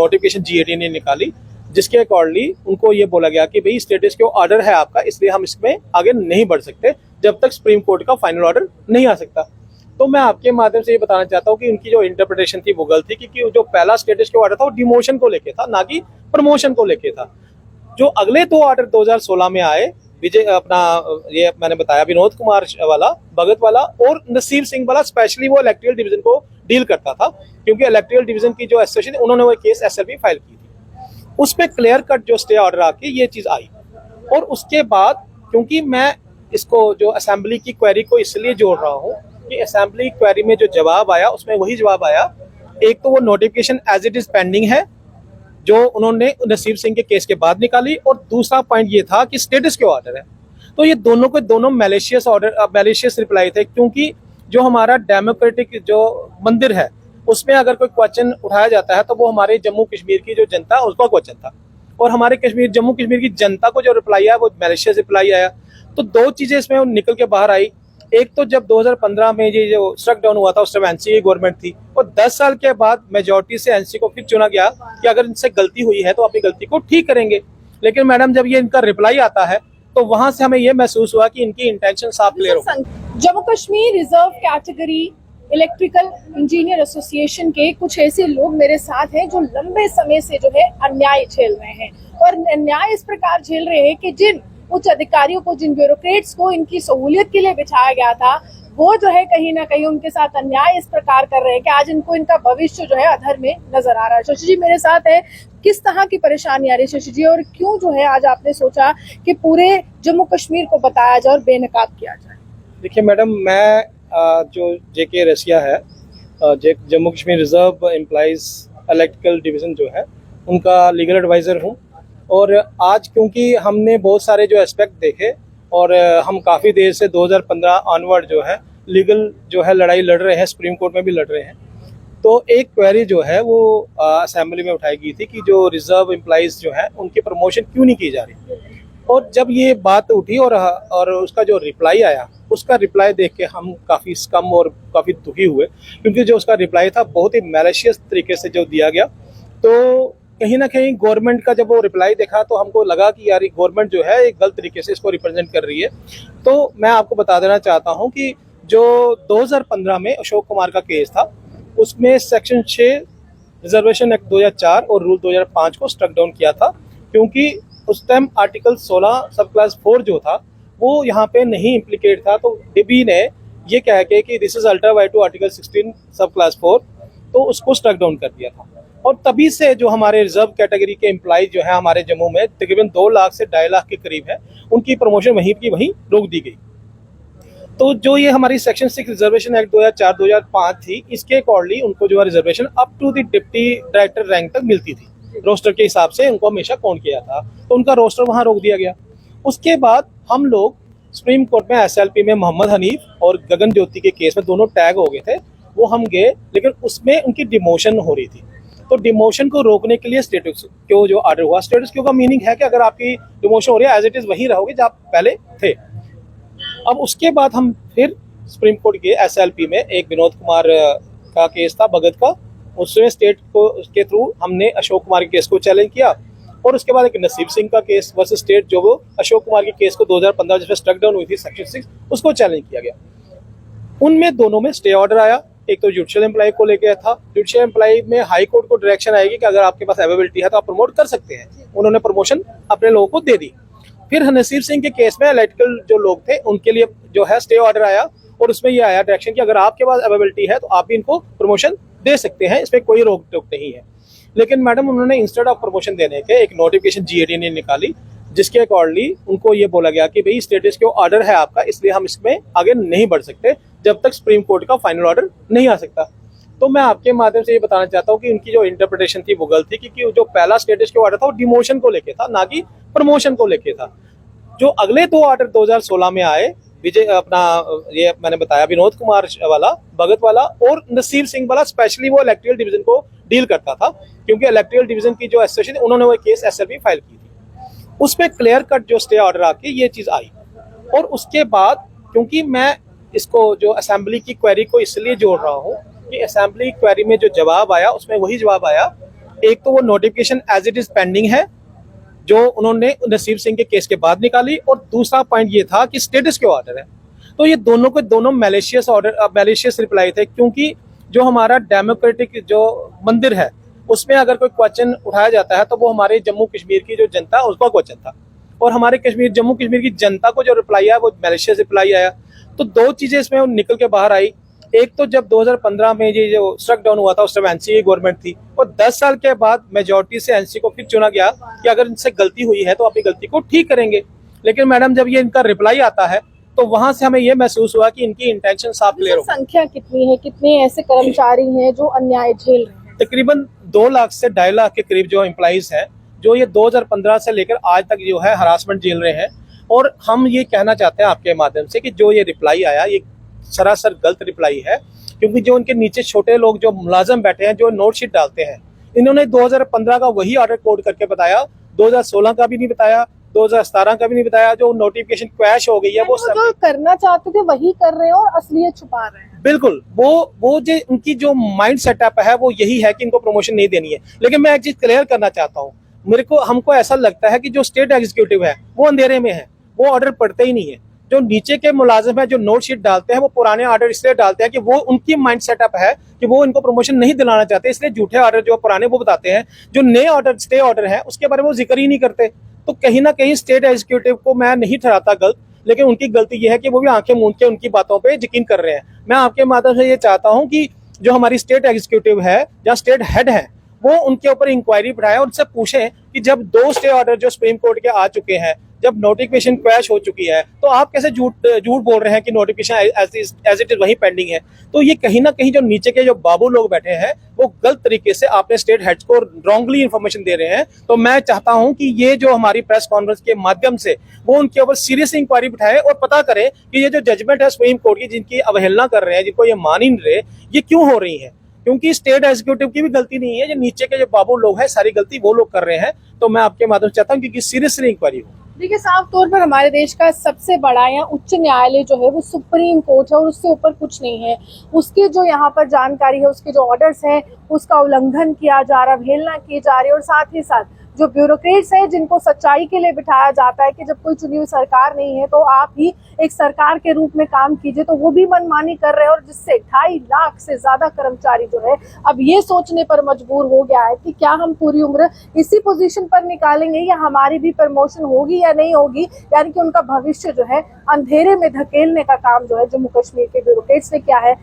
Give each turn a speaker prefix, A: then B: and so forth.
A: Notification GAT ने निकाली, जिसके अकॉर्डिंगली उनको ये बोला गया कि भाई स्टेटस क्वो ऑर्डर है आपका, इसलिए हम इसमें आगे नहीं बढ़ सकते जब तक सुप्रीम कोर्ट का फाइनल ऑर्डर नहीं आ सकता। तो मैं आपके माध्यम से ये बताना चाहता हूँ कि उनकी जो इंटरप्रिटेशन थी वो गलत थी, क्योंकि जो पहला स्टेटस क्वो ऑर्डर था वो डिमोशन को लेके था, ना कि प्रमोशन को लेके था। जो अगले 2 ऑर्डर 2016 में आए, विजय अपना ये मैंने बताया विनोद कुमार वाला, भगत वाला और नसीब सिंह वाला, स्पेशली वो इलेक्टोरल डिवीजन को डील करता था, क्योंकि इलेक्टोरल डिवीजन की जो एसोसिएशन उन्होंने वो केस SLP फाइल की थी। उस पर क्लियर कट जो स्टे ऑर्डर आके ये चीज आई। और उसके बाद क्योंकि मैं इसको जो असेंबली की क्वेरी को इसलिए जोड़ रहा हूँ कि असेंबली क्वेरी में जो जवाब आया उसमें वही जवाब आया, एक तो वो notification as it is pending है जो उन्होंने नसीब सिंह के केस के बाद निकाली, और दूसरा पॉइंट ये था कि स्टेटस क्वो ऑर्डर है। तो ये दोनों के दोनों मैलिशियस ऑर्डर, मैलिशियस रिप्लाई थे, क्योंकि जो हमारा डेमोक्रेटिक जो मंदिर है उसमें अगर कोई क्वेश्चन उठाया जाता है तो वो हमारे जम्मू कश्मीर की जो जनता है उसका क्वेश्चन था, और हमारे जम्मू कश्मीर की जनता को जो रिप्लाई आया वो मैलिशियस रिप्लाई आया। तो दो चीजें इसमें निकल के बाहर आई। एक तो जब 2015 में ये जो स्ट्रक डाउन हुआ था उस टाइम NC की गवर्नमेंट थी, और 10 साल के बाद मेजोरिटी से NC को फिर चुना गया कि अगर इनसे गलती हुई है तो अपनी गलती को ठीक करेंगे। लेकिन मैडम जब ये इनका रिप्लाई आता है तो वहां से हमें ये महसूस हुआ कि इनकी इंटेंशन साफ क्लियर हो।
B: Jammu Kashmir reserve category electrical engineer association के कुछ ऐसे लोग मेरे साथ हैं जो लंबे समय से जो है अन्याय झेल रहे हैं, और अन्याय इस प्रकार झेल रहे हैं कि जिन उच्च अधिकारियों को, जिन ब्यूरोक्रेट्स को इनकी सहूलियत के लिए बिठाया गया था, वो जो है कहीं ना कहीं उनके साथ अन्याय इस प्रकार कर रहे हैं कि आज इनको इनका भविष्य जो है अधर में नजर आ रहा है। शशि जी मेरे साथ है, किस तरह की परेशानी आ रही है शशि जी, और क्यों जो है आज आपने सोचा कि पूरे जम्मू कश्मीर को बताया जाए और बेनकाब किया जाए?
A: देखिए मैडम, मैं जो JK रसिया है, Jammu Kashmir reserve employees electrical division जो है उनका लीगल एडवाइजर हूँ। और आज क्योंकि हमने बहुत सारे जो एस्पेक्ट देखे और हम काफ़ी देर से 2015 ऑनवर्ड जो है लीगल जो है लड़ाई लड़ रहे हैं, सुप्रीम कोर्ट में भी लड़ रहे हैं। तो एक क्वेरी जो है वो असेंबली में उठाई गई थी कि जो रिजर्व एम्प्लॉइज जो है उनकी प्रमोशन क्यों नहीं की जा रही। और जब ये बात उठी और उसका जो रिप्लाई आया, उसका रिप्लाई देख के हम काफ़ी स्कम और काफ़ी दुखी हुए, क्योंकि जो उसका रिप्लाई था बहुत ही मैलिशियस तरीके से जो दिया गया। तो कहीं ना कहीं गवर्नमेंट का जब वो रिप्लाई देखा तो हमको लगा कि यार गवर्नमेंट जो है एक गलत तरीके से इसको रिप्रेजेंट कर रही है। तो मैं आपको बता देना चाहता हूं कि जो 2015 में अशोक कुमार का केस था उसमें सेक्शन 6 रिजर्वेशन एक्ट 2004 और रूल 2005 को स्ट्रक डाउन किया था, क्योंकि उस टाइम आर्टिकल 16 सब क्लास 4 जो था वो यहाँ पे नहीं इम्प्लीकेट था। तो DB ने ये कह के कि दिस इज अल्टर वाई टू आर्टिकल 16 सब क्लास 4, तो उसको स्ट्रक डाउन कर दिया था। और तभी से जो हमारे रिजर्व कैटेगरी के एम्प्लॉय जो है हमारे जम्मू में तकरीबन 2 लाख से 2.5 लाख के करीब है, उनकी प्रमोशन वहीं की वहीं रोक दी गई। तो जो ये हमारी सेक्शन 6 रिजर्वेशन एक्ट 2004-2005 थी, इसके अकॉर्डिंगली उनको जो है reservation up to the deputy director rank तक मिलती थी। रोस्टर के हिसाब से उनको हमेशा काउंट किया था, तो उनका रोस्टर वहां रोक दिया गया। उसके बाद हम लोग सुप्रीम कोर्ट में SLP में मोहम्मद हनीफ और गगन ज्योति के केस में दोनों टैग हो गए थे, वो हम गए, लेकिन उसमें उनकी डिमोशन हो रही थी। तो डिमोशन को रोकने के लिए स्टेटस क्वो जो ऑर्डर हुआ, स्टेटस क्वो का मीनिंग है कि अगर आपकी डिमोशन हो रही है एज इट इज वहीं रहोगे जहाँ आप पहले थे। अब उसके बाद हम फिर सुप्रीम कोर्ट के SLP में एक विनोद कुमार का केस था भगत का, उसमें स्टेट को के थ्रू हमने अशोक कुमार के केस को चैलेंज किया। और उसके बाद एक नसीब सिंह का केस वर्सेस स्टेट, जो वो अशोक कुमार के केस को 2015 जिसमें स्ट्रक डाउन हुई थी सेक्शन 6, उसको चैलेंज किया गया। उनमें दोनों में स्टे ऑर्डर आया। एक तो जुडिशियल एम्प्लॉय को लेकर था, जुडिशियल एम्प्लॉय में हाई कोर्ट को डायरेक्शन आएगी कि अगर आपके पास अवेलेबिलिटी है तो आप प्रमोट कर सकते हैं, उन्होंने प्रमोशन अपने लोगों को दे दी। फिर नसीब सिंह के केस में इलेक्ट्रिकल जो लोग थे उनके लिए जो है स्टे ऑर्डर आया, और उसमें यह आया डायरेक्शन कि अगर आपके पास अवेलेबिलिटी है तो आप भी इनको प्रमोशन दे सकते हैं, इसमें कोई रोक टोक नहीं है। लेकिन मैडम उन्होंने इंस्टेड ऑफ प्रमोशन देने के एक नोटिफिकेशन GAT ने निकाली, जिसके अकॉर्डिंगली उनको ये बोला गया कि भाई स्टेटस क्वो ऑर्डर है आपका, इसलिए हम इसमें आगे नहीं बढ़ सकते जब तक सुप्रीम कोर्ट का फाइनल ऑर्डर नहीं आ सकता। तो मैं आपके माध्यम से ये बताना चाहता हूँ कि उनकी जो इंटरप्रिटेशन थी वो गलत थी, क्योंकि जो पहला स्टेटस क्वो ऑर्डर था वो डिमोशन को लेके था, ना कि प्रमोशन को लेके था। जो अगले 2 ऑर्डर 2016 में आए, विजय अपना ये मैंने बताया विनोद कुमार वाला, भगत वाला और नसीब सिंह वाला, स्पेशली वो इलेक्टोरल डिवीजन को डील करता था, क्योंकि इलेक्टोरल डिवीजन की जो एसोसिएशन उन्होंने वो केस SLP फाइल की थी। उस पर क्लियर कट जो स्टे ऑर्डर आके ये चीज आई। और उसके बाद क्योंकि मैं इसको जो असेंबली की क्वेरी को इसलिए जोड़ रहा हूँ कि असेंबली क्वेरी में जो जवाब आया उसमें वही जवाब आया, एक तो वो notification as it is pending है जो उन्होंने नसीब सिंह के केस के बाद निकाली, और दूसरा पॉइंट ये था कि स्टेटस क्यों ऑर्डर है। तो ये दोनों के दोनों मैलिशियस ऑर्डर, मैलिशियस रिप्लाई थे, क्योंकि जो हमारा डेमोक्रेटिक जो मंदिर है उसमें अगर कोई क्वेश्चन उठाया जाता है तो वो हमारे जम्मू कश्मीर की जो जनता है उसका क्वेश्चन था, और हमारे जम्मू कश्मीर की जनता को जो रिप्लाई आया वो मैलिशियस रिप्लाई आया। तो दो चीजें इसमें निकल के बाहर आई। एक तो जब 2015 में ये जो स्ट्रक डाउन हुआ था उस टाइम एनसी की गवर्नमेंट थी, और 10 साल के बाद मेजोरिटी से एनसी को फिर चुना गया कि अगर इनसे गलती हुई है तो अपनी गलती को ठीक करेंगे। लेकिन मैडम जब ये इनका रिप्लाई आता है तो वहां से हमें ये महसूस हुआ कि इनकी इंटेंशन साफ क्लियर हो।
B: संख्या कितनी है, कितने ऐसे कर्मचारी हैं जो अन्याय झेल रहे हैं?
A: तकरीबन 2 लाख से 2.5 लाख के करीब जो एम्प्लॉइज हैं जो ये 2015 से लेकर आज तक जो है हरासमेंट झेल रहे हैं। और हम ये कहना चाहते हैं आपके माध्यम से कि जो ये रिप्लाई आया ये सरासर गलत रिप्लाई है, क्योंकि जो उनके नीचे छोटे लोग जो मुलाजम बैठे हैं जो नोट शीट डालते हैं, इन्होंने 2015 का वही ऑर्डर कोड करके बताया, 2016 का भी नहीं बताया, 2017 का भी नहीं बताया। जो नोटिफिकेशन क्रैश हो गई है वो सब
B: जो करना चाहते थे वही कर रहे हैं और असलियत छुपा रहे हैं।
A: बिल्कुल, वो जो उनकी जो माइंड सेटअप है वो यही है कि इनको प्रमोशन नहीं देनी है। लेकिन मैं एक चीज क्लियर करना चाहता हूँ, हमको ऐसा लगता है कि जो स्टेट एग्जीक्यूटिव है वो अंधेरे में है, वो ऑर्डर पढ़ते ही नहीं है। जो नीचे के मुलाजिम है जो नोट शीट डालते हैं वो पुराने ऑर्डर इसलिए डालते हैं कि वो उनकी माइंड सेटअप है कि वो इनको प्रमोशन नहीं दिलाना चाहते, इसलिए झूठे ऑर्डर जो पुराने वो बताते हैं। जो नए ऑर्डर, स्टे ऑर्डर है उसके बारे में वो जिक्र ही नहीं करते। तो कहीं ना कहीं स्टेट एग्जीक्यूटिव को मैं नहीं ठहराता गलत, लेकिन उनकी गलती ये है कि वो भी आंखें मूंद के उनकी बातों पे यकीन कर रहे हैं। मैं आपके माध्यम से ये चाहता हूं कि जो हमारी स्टेट एग्जीक्यूटिव है या स्टेट हेड है वो उनके ऊपर इंक्वायरी बढ़ाए और उनसे पूछें कि जब 2 स्टे ऑर्डर जो सुप्रीम कोर्ट के आ चुके हैं, जब नोटिफिकेशन क्रैश हो चुकी है, तो आप कैसे झूठ बोल रहे हैं कि नोटिफिकेशन एज इट इज वही पेंडिंग है। तो ये कहीं ना कहीं जो नीचे के जो बाबू लोग बैठे हैं वो गलत तरीके से आपने स्टेट हेड्स को रॉन्गली इन्फॉर्मेशन दे रहे हैं। तो मैं चाहता हूं कि ये जो हमारी प्रेस कॉन्फ्रेंस के माध्यम से वो उनके ऊपर सीरियस इंक्वायरी बिठाए और पता करें कि ये जो जजमेंट है सुप्रीम कोर्ट की, जिनकी अवहेलना कर रहे हैं, जिनको ये मान ही नहीं रहे, ये क्यों हो रही है। क्योंकि स्टेट एग्जीक्यूटिव की भी गलती नहीं है, जो नीचे के जो बाबू लोग हैं सारी गलती वो लोग कर रहे हैं। तो मैं आपके माध्यम से चाहता हूँ कि सीरियसली इंक्वायरी हो।
B: देखिए, साफ तौर पर हमारे देश का सबसे बड़ा या उच्च न्यायालय जो है वो सुप्रीम कोर्ट है और उससे ऊपर कुछ नहीं है। उसके जो यहाँ पर जानकारी है, उसके जो ऑर्डर्स है उसका उल्लंघन किया जा रहा, अवहेलना की जा रही है। और साथ ही साथ जो ब्यूरोक्रेट्स हैं जिनको सच्चाई के लिए बिठाया जाता है कि जब कोई चुनी हुई सरकार नहीं है तो आप ही एक सरकार के रूप में काम कीजिए, तो वो भी मनमानी कर रहे हैं। और जिससे 2.5 लाख से ज्यादा कर्मचारी जो है अब ये सोचने पर मजबूर हो गया है कि क्या हम पूरी उम्र इसी पोजीशन पर निकालेंगे या हमारी भी प्रमोशन होगी या नहीं होगी। यानी कि उनका भविष्य जो है अंधेरे में धकेलने का काम जो है जम्मू कश्मीर के ब्यूरोक्रेट्स ने किया है।